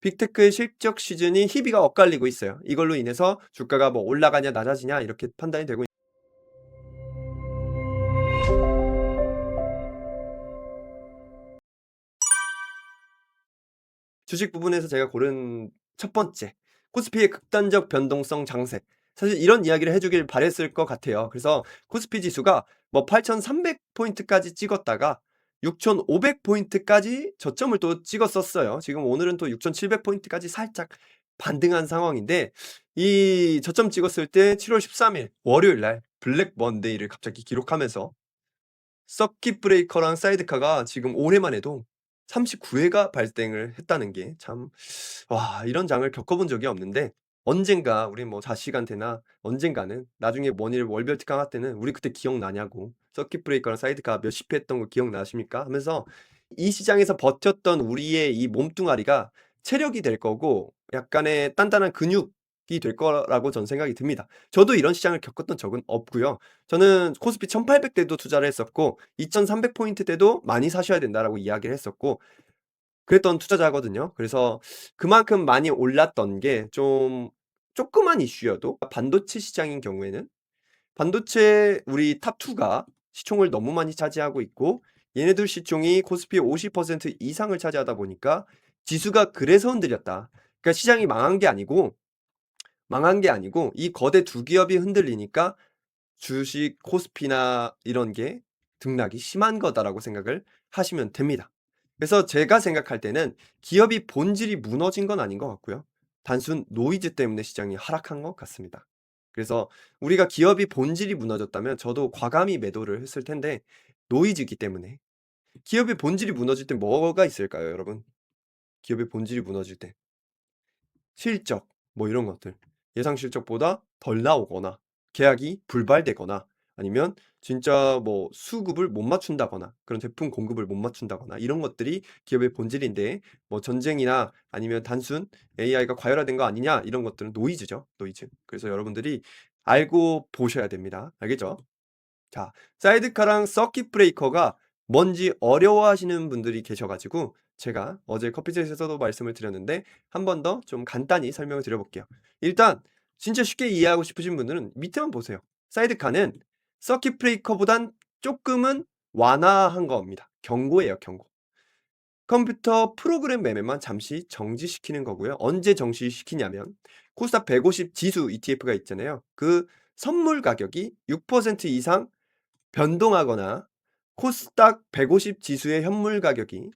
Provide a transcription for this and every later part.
빅테크의 실적 시즌이 희비가 엇갈리고 있어요. 이걸로 인해서 주가가 뭐 올라가냐 낮아지냐 이렇게 판단이 되고 주식 부분에서 제가 고른 첫 번째, 코스피의 극단적 변동성 장세. 사실 이런 이야기를 해 주길 바랬을 것 같아요. 그래서 코스피 지수가 뭐 8,300 포인트까지 찍었다가 6,500 포인트까지 저점을 또 찍었었어요. 지금 오늘은 또 6,700 포인트까지 살짝 반등한 상황인데, 이 저점 찍었을 때 7월 13일 월요일 날 블랙 먼데이를 갑자기 기록하면서 서킷 브레이커랑 사이드카가 지금 올해만 해도 39회가 발생을 했다는 게 참, 와, 이런 장을 겪어본 적이 없는데, 언젠가 우리 뭐 자식한테나 언젠가는 나중에 원일 월별 특강할 때는 "우리 그때 기억나냐."고 "서킷 브레이커랑 사이드카 몇십 회 했던 거 기억나십니까?" 하면서 이 시장에서 버텼던 우리의 이 몸뚱아리가 체력이 될 거고 약간의 단단한 근육이 될 거라고 저는 생각이 듭니다. 저도 이런 시장을 겪었던 적은 없고요. 저는 코스피 1,800 때도 투자를 했었고 2,300 포인트 때도 "많이 사셔야 된다."라고 이야기를 했었고 그랬던 투자자거든요. 그래서 그만큼 많이 올랐던 게 좀 조그만 이슈여도 반도체 시장인 경우에는 반도체 우리 탑 2가 시총을 너무 많이 차지하고 있고 얘네들 시총이 코스피의 50% 이상을 차지하다 보니까 지수가 그래서 흔들렸다. 그러니까 시장이 망한 게 아니고 이 거대 두 기업이 흔들리니까 주식 코스피나 이런 게 등락이 심한 거다라고 생각을 하시면 됩니다. 그래서 제가 생각할 때는 기업이 본질이 무너진 건 아닌 것 같고요. 단순 노이즈 때문에 시장이 하락한 것 같습니다. 그래서 우리가 기업이 본질이 무너졌다면 저도 과감히 매도를 했을 텐데 노이즈이기 때문에 기업의 본질이 무너질 때 뭐가 있을까요, 여러분? 기업의 본질이 무너질 때. 실적 뭐 이런 것들. 예상 실적보다 덜 나오거나 계약이 불발되거나 아니면 진짜 뭐 수급을 못 맞춘다거나 그런 제품 공급을 못 맞춘다거나 이런 것들이 기업의 본질인데 뭐 전쟁이나 아니면 단순 AI가 과열화된 거 아니냐 이런 것들은 노이즈죠, 노이즈. 그래서 여러분들이 알고 보셔야 됩니다. 알겠죠? 자, 사이드카랑 서킷 브레이커가 뭔지 어려워하시는 분들이 계셔 가지고 제가 어제 커피챗에서도 말씀을 드렸는데 한 번 더 좀 간단히 설명을 드려 볼게요. 일단 진짜 쉽게 이해하고 싶으신 분들은 밑에만 보세요. 사이드카는 서킷 브레이커보단 쪼끔은 완화한 겁니다. 경고예요, 경고. 컴퓨터 프로그램 매매만 잠시 정지시키는 거고요. 언제 정지시키냐면 코스닥 150 지수 ETF가 있잖아요. 그 선물 가격이 6% 이상 변동하거나 코스닥 150 지수의 현물 가격이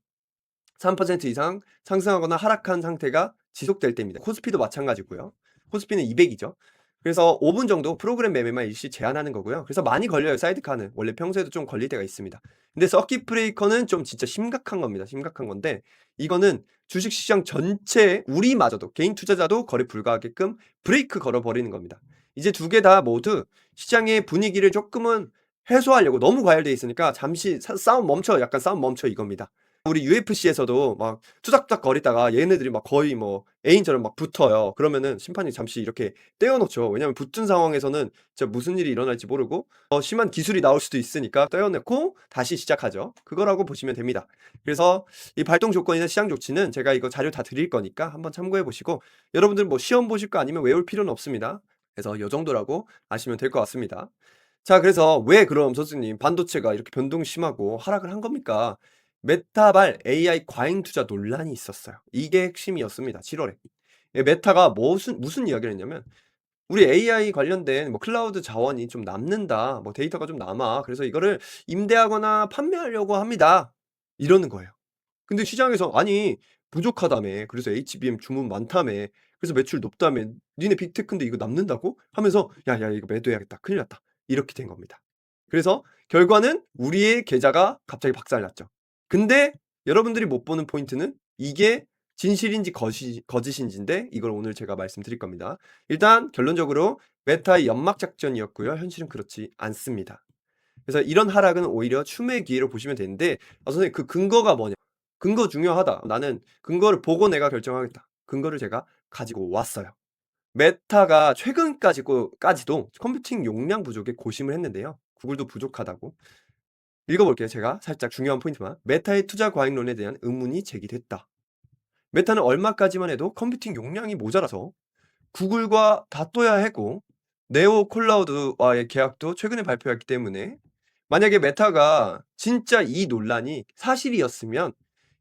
3% 이상 상승하거나 하락한 상태가 지속될 때입니다. 코스피도 마찬가지고요. 코스피는 200 이죠. 그래서 5분 정도 프로그램 매매만 일시 제한하는 거고요. 그래서 많이 걸려요, 사이드카는. 원래 평소에도 좀 걸릴 때가 있습니다. 근데 서킷 브레이커는 좀 진짜 심각한 겁니다. 심각한 건데 이거는 주식 시장 전체 우리마저도 개인 투자자도 거래 불가하게끔 브레이크 걸어 버리는 겁니다. 이제 두 개 다 모두 시장의 분위기를 쪼끔은 해소하려고 너무 과열돼 있으니까 "잠시 싸움 멈춰." 약간 "싸움 멈춰." 이겁니다. 우리 UFC에서도 막 투닥투닥 거리다가 얘네들이 막 거의 뭐 애인처럼 막 붙어요. 그러면은 심판이 잠시 이렇게 떼어 놓죠. 왜냐하면 붙은 상황에서는 진짜 무슨 일이 일어날지 모르고 심한 기술이 나올 수도 있으니까 떼어 놓고 다시 시작하죠. 그거라고 보시면 됩니다. 그래서 이 발동 조건이나 시장 조치는 제가 이거 자료 다 드릴 거니까 한번 참고해 보시고 여러분들 뭐 시험 보실 거 아니면 외울 필요는 없습니다. 그래서 요 정도라고 아시면 될 것 같습니다. 자, 그래서 왜 그럼 선생님 반도체가 이렇게 변동이 심하고 하락을 한 겁니까? 메타발 AI 과잉 투자 논란이 있었어요. 이게 핵심이었습니다, 7 월에. 예, 메타가 무슨 이야기를 했냐면 "우리 AI 관련된 뭐 클라우드 자원이 좀 남는다. 뭐 데이터가 좀 남아. 그래서 이거를 임대하거나 판매하려고 합니다." 이러는 거예요. 근데 시장에서 "아니 부족하다며. 그래서 HBM 주문 많다며. 그래서 매출 높다며. 니네 빅테크인데 이거 남는다고?" 하면서 "야야 이거 매도해야겠다. 큰일 났다." 이렇게 된 겁니다. 그래서 결과는 우리의 계좌가 갑자기 박살났죠. 근데 여러분들이 못 보는 포인트는 이게 진실인지 거짓인지인데 이걸 오늘 제가 말씀드릴 겁니다. 일단 결론적으로 메타의 연막 작전이었고요. 현실은 그렇지 않습니다. 그래서 이런 하락은 오히려 춤의 기회로 보시면 되는데 선생님 그 근거가 뭐냐? "근거 중요하다. 나는 근거를 보고 내가 결정하겠다." 근거를 제가 가지고 왔어요. 메타가 까지도 컴퓨팅 용량 부족에 고심을 했는데요. 구글도 부족하다고. 읽어 볼게요 제가 살짝 중요한 포인트만. "메타의 투자 과잉론에 대한 의문이 제기됐다." 메타는 얼마까지만 해도 컴퓨팅 용량이 모자라서 구글과 다퉈야 했고 네오 클라우드와의 계약도 최근에 발표했기 때문에 만약에 메타가 진짜 이 논란이 사실이었으면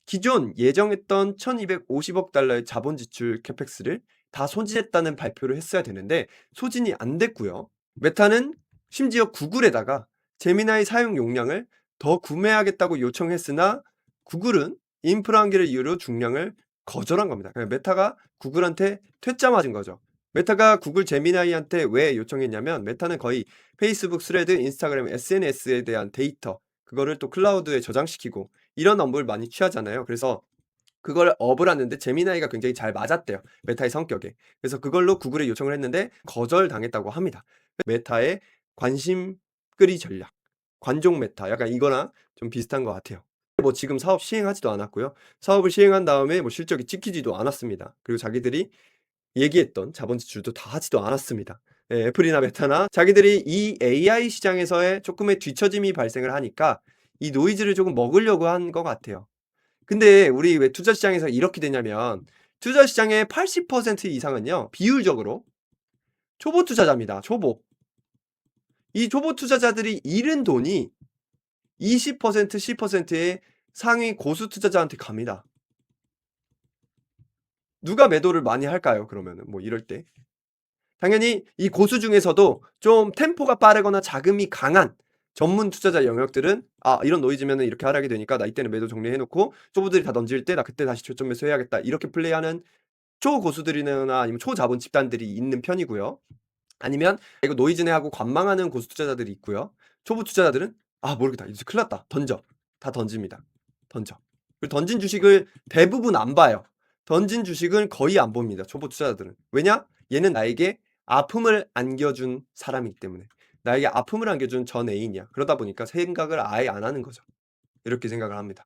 기존 예정했던 1,250억 달러의 자본 지출 캐펙스를 다 소진했다는 발표를 했어야 되는데 소진이 안 됐고요. 메타는 심지어 구글에다가 제미나이 사용 용량을 더 구매하겠다고 요청했으나 구글은 인프라 한계를 이유로 중량을 거절한 겁니다. 메타가 구글한테 퇴짜 맞은 거죠. 메타가 구글 제미나이한테 왜 요청했냐면 메타는 거의 페이스북, 스레드, 인스타그램, SNS에 대한 데이터 그거를 또 클라우드에 저장시키고 이런 업무를 많이 취하잖아요. 그래서 그걸 업을 하는데 제미나이가 굉장히 잘 맞았대요, 메타의 성격에. 그래서 그걸로 구글에 요청을 했는데 거절당했다고 합니다. 메타의 관심 끌이 전략, 관종 메타 약간 이거랑 좀 비슷한 것 같아요. 뭐 지금 사업 시행하지도 않았고요. 사업을 시행한 다음에 뭐 실적이 찍히지도 않았습니다. 그리고 자기들이 얘기했던 자본 지출도 다 하지도 않았습니다. 예, 애플이나 메타나 자기들이 이 AI 시장에서의 쪼끔의 뒤처짐이 발생을 하니까 이 노이즈를 조금 먹으려고 한 것 같아요. 근데 우리 왜 투자 시장에서 이렇게 되냐면 투자 시장의 80% 이상은요. 비율적으로 초보 투자자입니다. 초보. 이 초보 투자자들이 잃은 돈이 20% 10%의 상위 고수 투자자한테 갑니다. 누가 매도를 많이 할까요? 그러면은 뭐 이럴 때. 당연히 이 고수 중에서도 좀 템포가 빠르거나 자금이 강한 전문 투자자 영역들은 '아 이런 노이즈면은 이렇게 하락이 되니까 나 이때는 매도 정리해 놓고 초보들이 다 던질 때 나 그때 다시 저점 매수해야겠다.' 이렇게 플레이하는 초고수들이나 아니면 초자본 집단들이 있는 편이고요. 아니면 '이거 노이즈네.' 하고 관망하는 고수 투자자들이 있고요. 초보 투자자들은 '아 모르겠다. 이제 큰일 났다. 던져.' 다 던집니다. 던져. 그리고 던진 주식을 대부분 안 봐요. 던진 주식은 거의 안 봅니다, 초보 투자자들은. 왜냐? 얘는 나에게 아픔을 안겨준 사람이기 때문에. 나에게 아픔을 안겨준 전 애인이야. 그러다 보니까 생각을 아예 안 하는 거죠. 이렇게 생각을 합니다.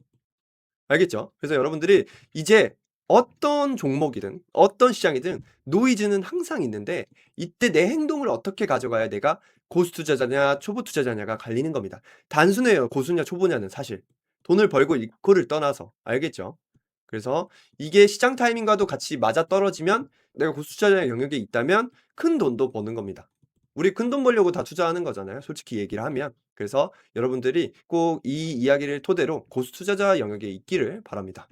알겠죠? 그래서 여러분들이 이제 어떤 종목이든 어떤 시장이든 노이즈는 항상 있는데 이때 내 행동을 어떻게 가져가야 내가 고수 투자자냐 초보 투자자냐가 갈리는 겁니다. 단순해요. 고수냐 초보냐는 사실. 돈을 벌고 잃고를 떠나서. 알겠죠? 그래서 이게 시장 타이밍과도 같이 맞아떨어지면 내가 고수 투자자의 영역에 있다면 큰 돈도 버는 겁니다. 우리 큰돈 벌려고 다 투자하는 거잖아요, 솔직히 얘기를 하면. 그래서 여러분들이 꼭 이 이야기를 토대로 고수 투자자 영역에 있기를 바랍니다.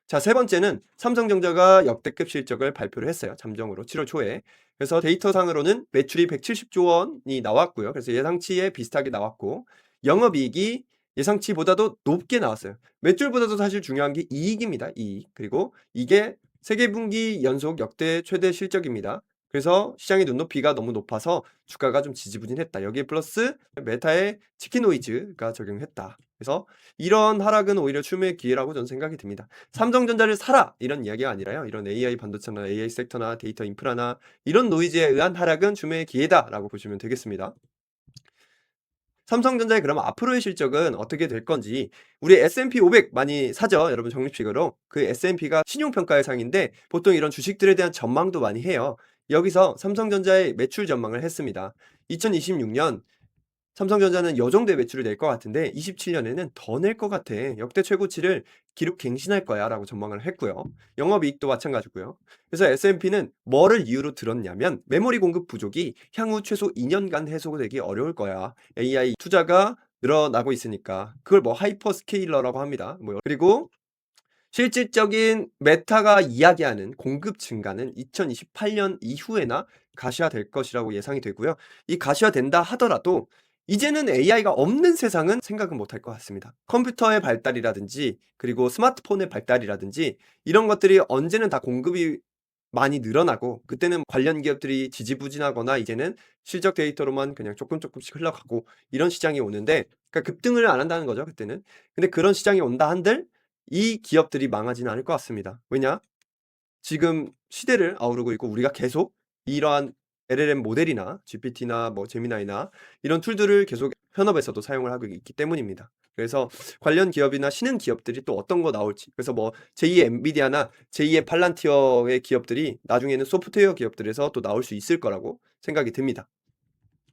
자, 세 번째는 삼성전자가 역대급 실적을 발표를 했어요, 잠정으로 7월 초에. 그래서 데이터상으로는 매출이 170조 원이 나왔고요. 그래서 예상치에 비슷하게 나왔고 영업이익이 예상치보다도 높게 나왔어요. 매출보다도 사실 중요한 게 이익입니다, 이익. 그리고 이게 세계 분기 연속 역대 최대 실적입니다. 그래서 시장의 눈높이가 너무 높아서 주가가 좀 지지부진했다. 여기에 플러스 메타의 치킨 노이즈가 적용했다. 그래서 이런 하락은 오히려 추매의 기회라고 저는 생각이 듭니다. "삼성전자를 사라." 이런 이야기가 아니라요. 이런 AI 반도체나 AI 섹터나 데이터 인프라나 이런 노이즈에 의한 하락은 추매의 기회다라고 보시면 되겠습니다. 삼성전자의 그럼 앞으로의 실적은 어떻게 될 건지 우리 S&P 500 많이 사죠, 여러분 적립식으로. 그 S&P가 신용평가의 상인데 보통 이런 주식들에 대한 전망도 많이 해요. 여기서 삼성전자의 매출 전망을 했습니다. 2026년 삼성전자는 요 정도의 매출을 낼 것 같은데 27년에는 더 낼 것 같아. 역대 최고치를 기록 갱신할 거야라고 전망을 했고요. 영업이익도 마찬가지고요. 그래서 S&P는 뭐를 이유로 들었냐면 메모리 공급 부족이 향후 최소 2년간 해소되기 어려울 거야. AI 투자가 늘어나고 있으니까. 그걸 뭐 하이퍼스케일러라고 합니다. 뭐 그리고 실질적인 메타가 이야기하는 공급 증가는 2028년 이후에나 가시화될 것이라고 예상이 되고요. 이 가시화된다 하더라도 이제는 AI가 없는 세상은 생각은 못할 것 같습니다. 컴퓨터의 발달이라든지 그리고 스마트폰의 발달이라든지 이런 것들이 언제는 다 공급이 많이 늘어나고 그때는 관련 기업들이 지지부진하거나 이제는 실적 데이터로만 그냥 쪼끔씩 흘러가고 이런 시장이 오는데 그러니까 급등을 안 한다는 거죠 그때는. 근데 그런 시장이 온다 한들 이 기업들이 망하지는 않을 것 같습니다. 왜냐? 지금 시대를 아우르고 있고 우리가 계속 이러한 LLM 모델이나 GPT나 뭐 제미나이나 이런 툴들을 계속 현업에서도 사용을 하고 있기 때문입니다. 그래서 관련 기업이나 신흥 기업들이 또 어떤 거 나올지 그래서 뭐 제2의 엔비디아나 제2의 팔란티어의 기업들이 나중에는 소프트웨어 기업들에서 또 나올 수 있을 거라고 생각이 듭니다.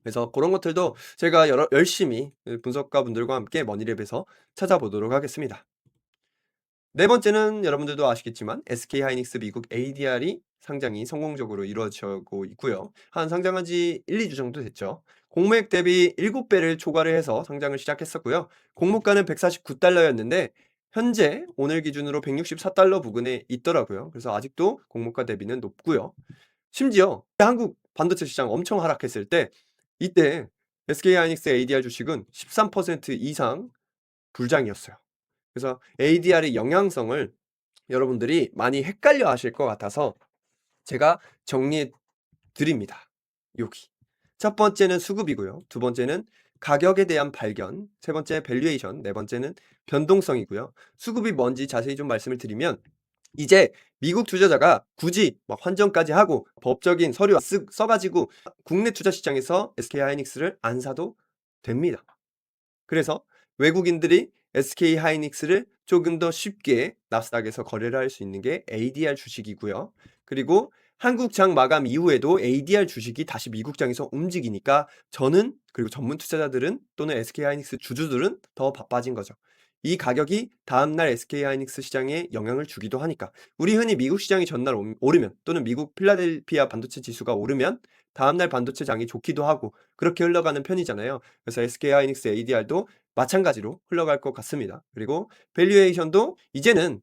그래서 고런 것들도 제가 여러 열심히 분석가분들과 함께 머니랩에서 찾아보도록 하겠습니다. 네 번째는 여러분들도 아시겠지만 SK하이닉스 미국 ADR이 상장이 성공적으로 이루어지고 있고요. 한 상장한 지 1-2주 정도 됐죠. 공모액 대비 7배를 초과를 해서 상장을 시작했었고요. 공모가는 $149였는데 현재 오늘 기준으로 $164 부근에 있더라고요. 그래서 아직도 공모가 대비는 높고요. 심지어 한국 반도체 시장 엄청 하락했을 때 이때 SK하이닉스 ADR 주식은 13% 이상 불장이었어요. 그래서 ADR의 영향성을 여러분들이 많이 헷갈려 하실 것 같아서 제가 정리해 드립니다. 여기. 첫 번째는 수급이고요. 두 번째는 가격에 대한 발견, 세 번째 밸류에이션, 네 번째는 변동성이고요. 수급이 뭔지 자세히 좀 말씀을 드리면 이제 미국 투자자가 굳이 막 환전까지 하고 법적인 서류 써 가지고 국내 투자 시장에서 SK하이닉스를 안 사도 됩니다. 그래서 외국인들이 SK하이닉스를 조금 더 쉽게 나스닥에서 거래를 할 수 있는 게 ADR 주식이고요. 그리고 한국장 마감 이후에도 ADR 주식이 다시 미국장에서 움직이니까 저는 그리고 전문 투자자들은 또는 SK하이닉스 주주들은 더 바빠진 거죠. 이 가격이 다음날 SK하이닉스 시장에 영향을 주기도 하니까 우리 흔히 미국 시장이 전날 오르면 또는 미국 필라델피아 반도체 지수가 오르면 다음날 반도체 장이 좋기도 하고 그렇게 흘러가는 편이잖아요. 그래서 SK하이닉스 ADR도 마찬가지로 흘러갈 것 같습니다. 그리고 밸류에이션도 이제는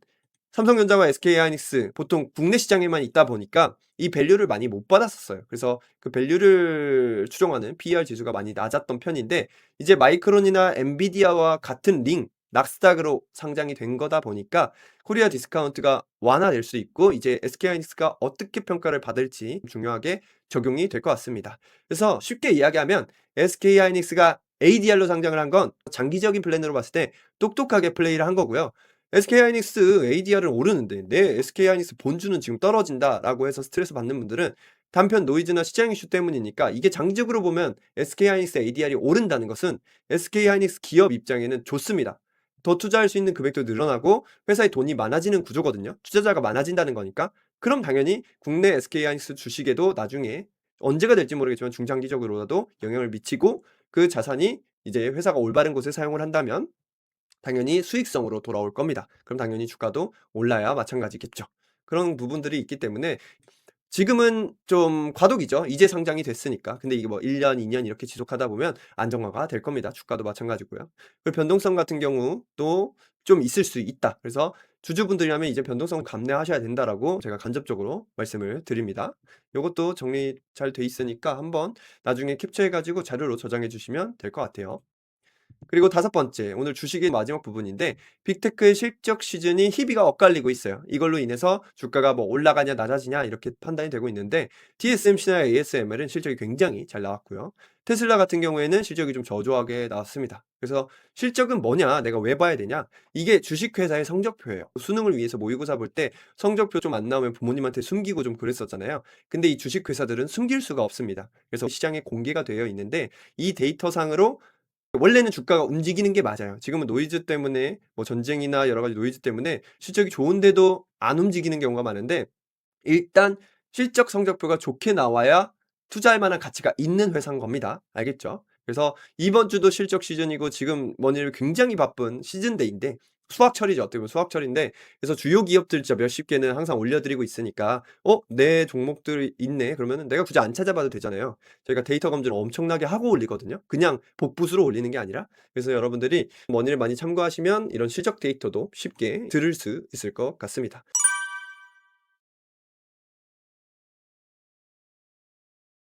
삼성전자와 SK하이닉스 보통 국내 시장에만 있다 보니까 이 밸류를 많이 못 받았었어요. 그래서 그 밸류를 추정하는 PER 지수가 많이 낮았던 편인데 이제 마이크론이나 엔비디아와 같은 링 낙스닥으로 상장이 된 거다 보니까 코리아 디스카운트가 완화될 수 있고 이제 SK하이닉스가 어떻게 평가를 받을지 중요하게 적용이 될 것 같습니다. 그래서 쉽게 이야기하면 SK하이닉스가 ADR로 상장을 한 건 장기적인 플랜으로 봤을 때 똑똑하게 플레이를 한 거고요. SK하이닉스 ADR은 오르는데 내 SK하이닉스 본주는 지금 떨어진다라고 해서 스트레스 받는 분들은 단편 노이즈나 시장 이슈 때문이니까 이게 장기적으로 보면 SK하이닉스 ADR이 오른다는 것은 SK하이닉스 기업 입장에는 좋습니다. 더 투자할 수 있는 금액도 늘어나고 회사에 돈이 많아지는 구조거든요. 투자자가 많아진다는 거니까. 그럼 당연히 국내 SK하이닉스 주식에도 나중에 언제가 될지 모르겠지만 중장기적으로라도 영향을 미치고 그 자산이 이제 회사가 올바른 곳에 사용을 한다면 당연히 수익성으로 돌아올 겁니다. 그럼 당연히 주가도 올라야 마찬가지겠죠. 그런 부분들이 있기 때문에 지금은 좀 과도기죠. 이제 상장이 됐으니까. 근데 이게 뭐 1 년, 2년 이렇게 지속하다 보면 안정화가 될 겁니다. 주가도 마찬가지고요. 그 변동성 같은 경우도 좀 있을 수 있다. 그래서 주주분들이라면 이제 "변동성을 감내하셔야 된다."라고 제가 간접적으로 말씀을 드립니다. 요것도 정리 잘 돼 있으니까 한번 나중에 캡처해 가지고 자료로 저장해 주시면 될 것 같아요. 그리고 다섯 번째, 오늘 주식의 마지막 부분인데 빅테크의 실적 시즌이 희비가 엇갈리고 있어요. 이걸로 인해서 주가가 뭐 올라가냐 낮아지냐 이렇게 판단이 되고 있는데 TSMC나 ASML은 실적이 굉장히 잘 나왔고요. 테슬라 같은 경우에는 실적이 좀 저조하게 나왔습니다. 그래서 실적은 뭐냐? 내가 왜 봐야 되냐? 이게 주식회사의 성적표예요. 수능을 위해서 모의고사 볼 때 성적표 좀 안 나오면 부모님한테 숨기고 좀 그랬었잖아요. 근데 이 주식회사들은 숨길 수가 없습니다. 그래서 시장에 공개가 되어 있는데 이 데이터상으로 원래는 주가가 움직이는 게 맞아요. 지금은 노이즈 때문에 뭐 전쟁이나 여러 가지 노이즈 때문에 실적이 좋은데도 안 움직이는 경우가 많은데 일단 실적 성적표가 좋게 나와야 투자할 만한 가치가 있는 회사인 겁니다. 알겠죠? 그래서 이번 주도 실적 시즌이고 지금 뭐니를 굉장히 바쁜 시즌데이인데 수학철이죠. 어떻게 보면 수학철인데 그래서 주요 기업들 진짜 몇십 개는 항상 올려드리고 있으니까 내 종목들이 있네. 그러면은 내가 굳이 안 찾아봐도 되잖아요. 저희가 데이터 검증을 엄청나게 하고 올리거든요. 그냥 복붙으로 올리는 게 아니라. 그래서 여러분들이 머니를 많이 참고하시면 이런 실적 데이터도 쉽게 들을 수 있을 것 같습니다.